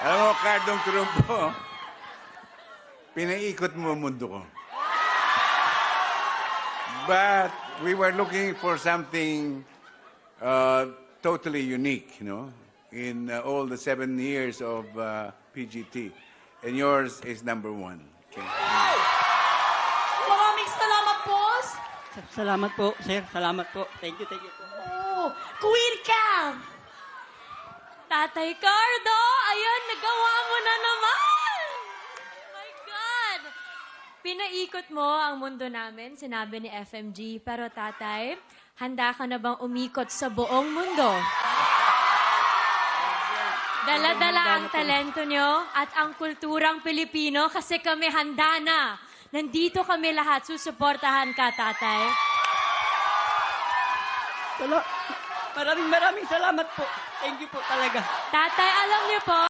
Alam mo, Cardong Trumpo, pinaikot mo ang mundo ko. But we were looking for something totally unique, you know, in all the 7 years of PGT. And yours is number 1. Okay. Maraming salamat, boss. Salamat po, sir. Salamat po. Thank you, thank you po. Oh, Queen Cam. Tatay Cardo, ayan, nagawa mo na naman. Oh my God. Pinaikot mo ang mundo namin, sinabi ni FMG. Pero tatay, handa ka na bang umikot sa buong mundo? Dala-dala ang talento nyo at ang kulturang Pilipino kasi kami handa na. Nandito kami lahat. Susuportahan ka, tatay. Maraming salamat po. Thank you po talaga. Tatay, alam niyo po,